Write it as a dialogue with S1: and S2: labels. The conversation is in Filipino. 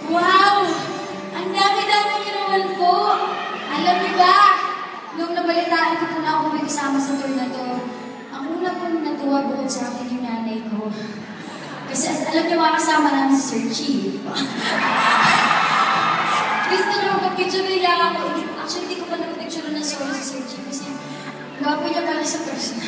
S1: Wow! Ang dami-dami niyo naman po! Alam niyo ba, nung nabalitaan ko po na ako may kasama sa tour na to, ang una pong natuwa bukod sa akin yung nanay ko. Kasi alam niyo mga kasama namin si Sir Chief. Gusto niyo magpicture nila ako. Actually, hindi ko pa napapicture na solo si Sir Chief kasi gwapo niya pala sa person.